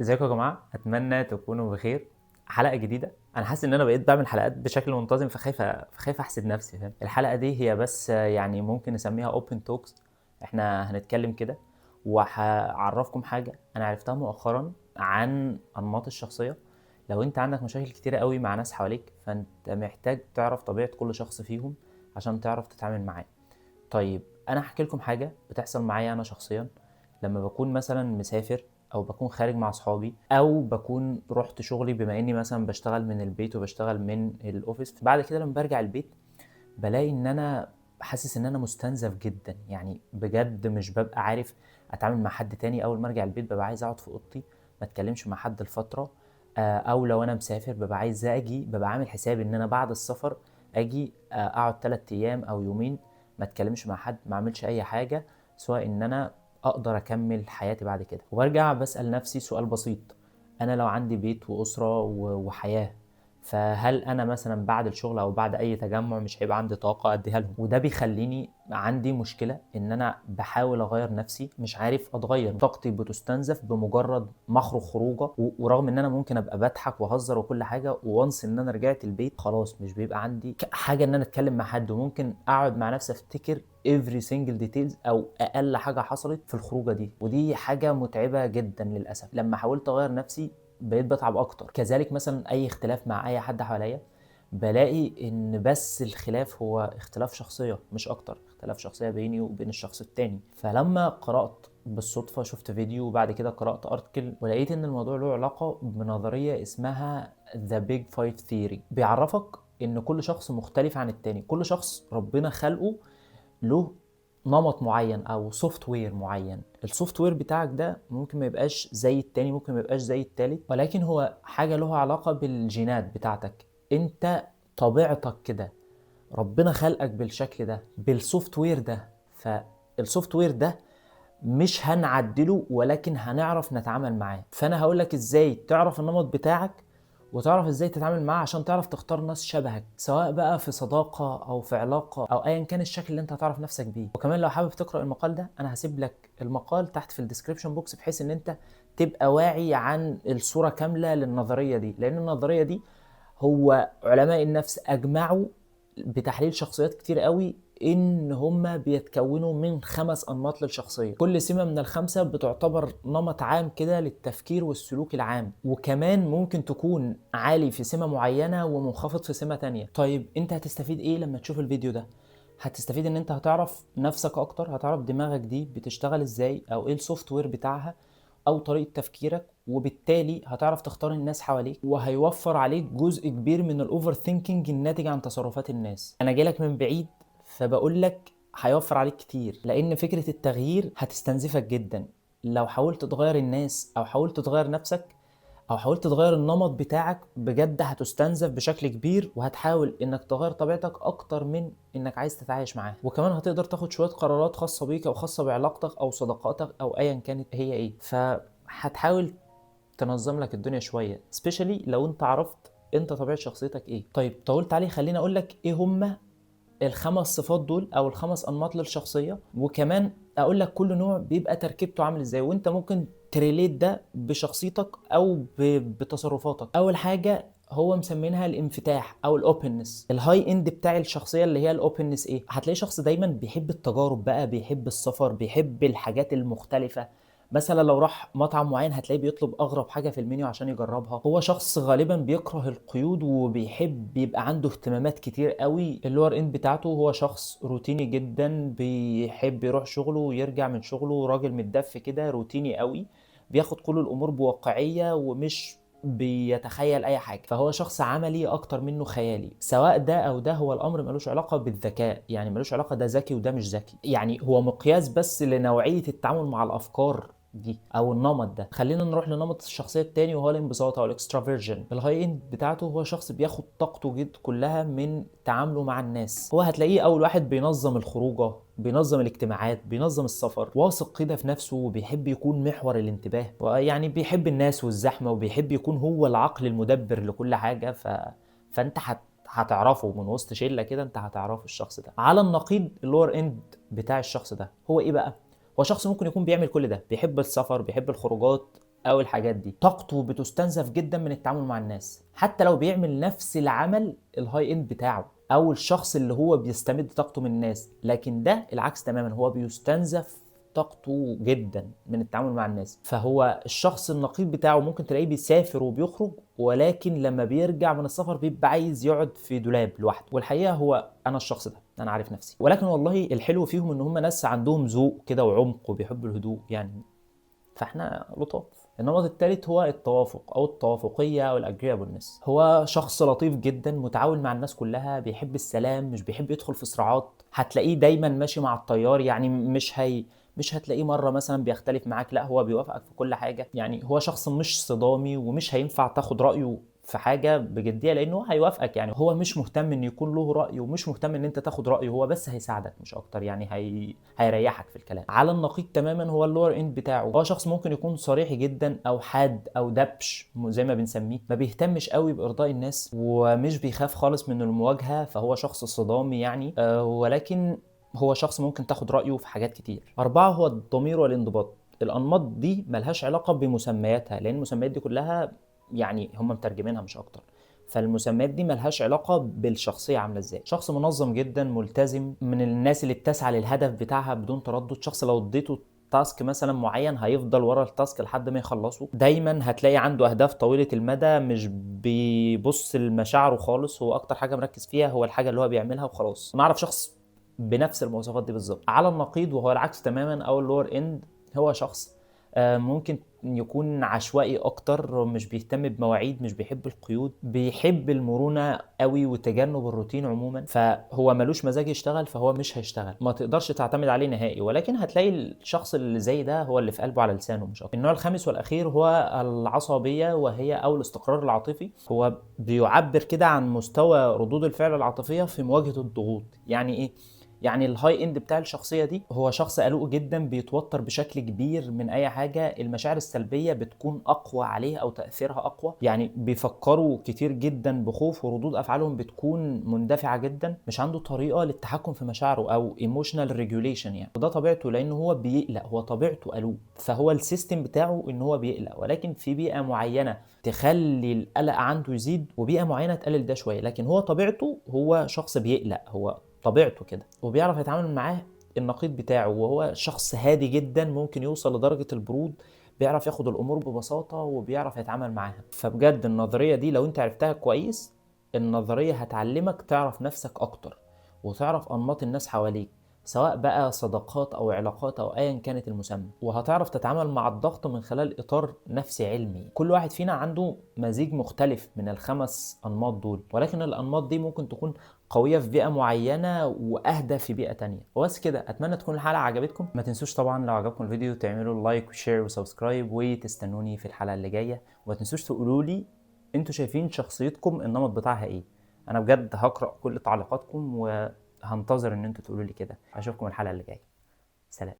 ازيكم يا جماعه، اتمنى تكونوا بخير. حلقه جديده. انا حاسس ان انا بقيت بعمل حلقات بشكل منتظم، فخايف احسد نفسي، فاهم؟ الحلقه دي هي بس يعني ممكن نسميها اوبن توكس. احنا هنتكلم كده، وهعرفكم حاجه انا عرفتها مؤخرا عن انماط الشخصيه. لو انت عندك مشاكل كتيره قوي مع ناس حواليك، فانت محتاج تعرف طبيعه كل شخص فيهم عشان تعرف تتعامل معاه. طيب، انا هحكي لكم حاجه بتحصل معايا انا شخصيا. لما بكون مثلا مسافر، او بكون خارج مع اصحابي، او بكون رحت شغلي، بما اني مثلا بشتغل من البيت وبشتغل من الاوفيس، بعد كده لما برجع البيت بلاقي ان انا حاسس ان انا مستنزف جدا. يعني بجد مش ببقى عارف اتعامل مع حد تاني. اول ما ارجع البيت ببقى عايز اقعد في اوضتي، ما اتكلمش مع حد لفتره. او لو انا مسافر ببقى عايز اجي، ببقى عامل حسابي ان انا بعد السفر اجي اقعد 3 ايام او يومين ما اتكلمش مع حد، ما اعملش اي حاجه، سواء ان انا اقدر اكمل حياتي بعد كده. وبرجع بسأل نفسي سؤال بسيط: انا لو عندي بيت واسره وحياه، فهل انا مثلا بعد الشغل او بعد اي تجمع مش هيبقى عندي طاقه اديها لهم؟ وده بيخليني عندي مشكله ان انا بحاول اغير نفسي، مش عارف اتغير. طاقتي بتستنزف بمجرد ما اخرج خروجه، ورغم ان انا ممكن ابقى بضحك واهزر وكل حاجه، وانس ان انا رجعت البيت خلاص مش بيبقى عندي حاجه ان انا اتكلم مع حد. وممكن اقعد مع نفسي افتكر every single details او اقل حاجه حصلت في الخروجه دي، ودي حاجه متعبه جدا للاسف. لما حاولت اغير نفسي بقيت بتعب اكتر. كذلك مثلا اي اختلاف مع اي حد حواليا، بلاقي ان بس الخلاف هو اختلاف شخصية مش اكتر، اختلاف شخصية بيني وبين الشخص التاني. فلما قرأت بالصدفة، شفت فيديو وبعد كده قرأت ارتكل، ولقيت ان الموضوع له علاقة بنظرية اسمها The Big Five Theory. بيعرفك ان كل شخص مختلف عن التاني. كل شخص ربنا خلقه له نمط معين او سوفت وير معين. السوفت وير بتاعك ده ممكن ما يبقاش زي التاني، ممكن ما يبقاش زي التالت، ولكن هو حاجة له علاقة بالجينات بتاعتك. انت طبيعتك كده، ربنا خلقك بالشكل ده بالسوفت وير ده. فالسوفت وير ده مش هنعدله، ولكن هنعرف نتعامل معاه. فانا هقولك ازاي تعرف النمط بتاعك، وتعرف ازاي تتعامل معاه عشان تعرف تختار ناس شبهك، سواء بقى في صداقة او في علاقة او ايا كان الشكل اللي انت هتعرف نفسك بيه. وكمان لو حابب تقرأ المقال ده، انا هسيب لك المقال تحت في الديسكريبشن بوكس، بحيث ان انت تبقى واعي عن الصورة كاملة للنظرية دي. لان النظرية دي هو علماء النفس اجمعوا بتحليل شخصيات كتير قوي ان هما بيتكونوا من 5 انماط للشخصيه. كل سمه من ال5 بتعتبر نمط عام كده للتفكير والسلوك العام، وكمان ممكن تكون عالي في سمه معينه ومنخفض في سمه تانية. طيب انت هتستفيد ايه لما تشوف الفيديو ده؟ هتستفيد ان انت هتعرف نفسك اكتر، هتعرف دماغك دي بتشتغل ازاي، او ايه السوفت وير بتاعها، او طريقة تفكيرك. وبالتالي هتعرف تختار الناس حواليك، وهيوفر عليك جزء كبير من الاوفر ثينكينج الناتج عن تصرفات الناس. انا جايلك من بعيد فبقول لك هيوفر عليك كتير، لان فكرة التغيير هتستنزفك جدا. لو حاولت تغير الناس، او حاولت تغير نفسك، او حاولت تغير النمط بتاعك، بجد هتستنزف بشكل كبير، وهتحاول انك تغير طبيعتك اكتر من انك عايز تتعايش معاه. وكمان هتقدر تاخد شوية قرارات خاصة بيك او خاصة بعلاقتك او صداقاتك او ايا كانت هي ايه. فهتحاول تنظم لك الدنيا شوية، سبيشالي لو انت عرفت انت طبيعة شخصيتك ايه. طيب طولت عليه، خليني اقول لك ايه هما ال5 صفات دول او ال5 انماط للشخصيه. وكمان اقول لك كل نوع بيبقى تركيبته عامل ازاي، وانت ممكن تريليت ده بشخصيتك او بتصرفاتك. اول حاجه هو مسمينها الانفتاح او الاوبنس. الهاي اند بتاع الشخصيه اللي هي الاوبنس ايه؟ هتلاقي شخص دايما بيحب التجارب بقى، بيحب السفر، بيحب الحاجات المختلفه. مثلا لو راح مطعم معين هتلاقيه بيطلب اغرب حاجه في المنيو عشان يجربها. هو شخص غالبا بيكره القيود، وبيحب بيبقى عنده اهتمامات كتير قوي. اللور اند بتاعته هو شخص روتيني جدا، بيحب يروح شغله ويرجع من شغله راجل متدف كده، روتيني قوي، بياخد كل الامور بواقعيه ومش بيتخيل اي حاجه. فهو شخص عملي اكتر منه خيالي. سواء ده او ده، هو الامر ملوش علاقه بالذكاء، يعني ملوش علاقه ده ذكي وده مش ذكي، يعني هو مقياس بس لنوعيه التعامل مع الافكار دي او النمط ده. خلينا نروح لنمط الشخصيه التاني، وهو الانبساط او الاكسترافيرجن. الهاي اند بتاعته هو شخص بياخد طاقته جد كلها من تعامله مع الناس. هو هتلاقيه اول واحد بينظم الخروجه، بينظم الاجتماعات، بينظم السفر، واثق كده في نفسه، وبيحب يكون محور الانتباه، ويعني بيحب الناس والزحمه، وبيحب يكون هو العقل المدبر لكل حاجه. فانت هتعرفه من وسط شله كده، انت هتعرفه الشخص ده. على النقيض اللور اند بتاع الشخص ده هو ايه بقى؟ هو شخص ممكن يكون بيعمل كل ده، بيحب السفر، بيحب الخروجات، او الحاجات دي. طاقته بتستنزف جدا من التعامل مع الناس، حتى لو بيعمل نفس العمل الهاي اند بتاعه، او الشخص اللي هو بيستمد طاقته من الناس. لكن ده العكس تماما، هو بيستنزف طاقته جدا من التعامل مع الناس. فهو الشخص النقيض بتاعه ممكن تلاقيه بيسافر وبيخرج، ولكن لما بيرجع من السفر بيبقى عايز يقعد في دولاب لوحده. والحقيقه هو انا الشخص ده، انا عارف نفسي. ولكن والله الحلو فيهم ان هم ناس عندهم ذوق كده وعمق وبيحبوا الهدوء يعني، فاحنا لطاف. النمط الثالث هو التوافق او التوافقيه او الاجريابلنس. هو شخص لطيف جدا، متعاون مع الناس كلها، بيحب السلام، مش بيحب يدخل في صراعات. هتلاقيه دايما ماشي مع التيار، يعني مش هتلاقيه مره مثلا بيختلف معاك، لا هو بيوافقك في كل حاجه. يعني هو شخص مش صدامي، ومش هينفع تاخد رايه في حاجه بجديه لانه هو هيوافقك. يعني هو مش مهتم ان يكون له راي، ومش مهتم ان انت تاخد رايه، هو بس هيساعدك مش اكتر. يعني هيريحك في الكلام. على النقيض تماما هو اللور اند بتاعه. هو شخص ممكن يكون صريح جدا او حاد او دبش زي ما بنسميه، ما بيهتمش قوي بارضاء الناس، ومش بيخاف خالص من المواجهه. فهو شخص صدامي يعني، ولكن هو شخص ممكن تاخد رايه في حاجات كتير. 4 هو الضمير والانضباط. الانماط دي ملهاش علاقه بمسمياتها، لان المسميات دي كلها يعني هم مترجمينها مش اكتر. فالمسميات دي ملهاش علاقة بالشخصية عاملة ازاي. شخص منظم جدا، ملتزم، من الناس اللي بتسعى للهدف بتاعها بدون تردد. شخص لو اديته تاسك مثلا معين هيفضل ورا التاسك لحد ما يخلصه. دايما هتلاقي عنده اهداف طويلة المدى، مش بيبص لمشاعره خالص. هو اكتر حاجة مركز فيها هو الحاجة اللي هو بيعملها وخلاص. نعرف شخص بنفس المواصفات دي بالظبط. على النقيض وهو العكس تماما او اللور اند، هو شخص ممكن يكون عشوائي اكتر، مش بيهتم بمواعيد، مش بيحب القيود، بيحب المرونة قوي وتجنب الروتين عموما. فهو ملوش مزاج يشتغل، فهو مش هيشتغل، ما تقدرش تعتمد عليه نهائي. ولكن هتلاقي الشخص اللي زي ده هو اللي في قلبه على لسانه مش اكتر. النوع الخامس والاخير هو العصبية، وهي او الاستقرار العاطفي. هو بيعبر كده عن مستوى ردود الفعل العاطفية في مواجهة الضغوط. يعني ايه؟ يعني الهاي اند بتاع الشخصيه دي هو شخص قلق جدا، بيتوتر بشكل كبير من اي حاجه. المشاعر السلبيه بتكون اقوى عليه او تاثيرها اقوى. يعني بيفكروا كتير جدا بخوف، وردود افعالهم بتكون مندفعه جدا. مش عنده طريقه للتحكم في مشاعره او ايموشنال ريجوليشن يعني. وده طبيعته لان هو بيقلق، هو طبيعته قلق. فهو السيستم بتاعه ان هو بيقلق، ولكن في بيئه معينه تخلي القلق عنده يزيد، وبيئه معينه تقلل ده شويه. لكن هو طبيعته هو شخص بيقلق، هو طبيعته كده. وبيعرف يتعامل معاه النقيض بتاعه، وهو شخص هادي جدا، ممكن يوصل لدرجة البرود. بيعرف ياخد الامور ببساطة وبيعرف يتعامل معاها. فبجد النظرية دي لو انت عرفتها كويس، النظرية هتعلمك تعرف نفسك اكتر، وتعرف انماط الناس حواليك، سواء بقى صداقات او علاقات او ايا كانت المسمى. وهتعرف تتعامل مع الضغط من خلال اطار نفسي علمي. كل واحد فينا عنده مزيج مختلف من الخمس انماط دول، ولكن الانماط دي ممكن تكون قوية في بيئة معينة واهدى في بيئة تانية. وبس كده، اتمنى تكون الحلقة عجبتكم. ما تنسوش طبعا لو عجبكم الفيديو تعملوا لايك وشير وسبسكرايب، وتستنوني في الحلقة اللي جاية. وما تنسوش تقولوا لي انتوا شايفين شخصيتكم النمط بتاعها ايه. انا بجد هقرأ كل تعليقاتكم، وهنتظر ان انتوا تقولوا لي كده. اشوفكم الحلقة اللي جاية. سلام.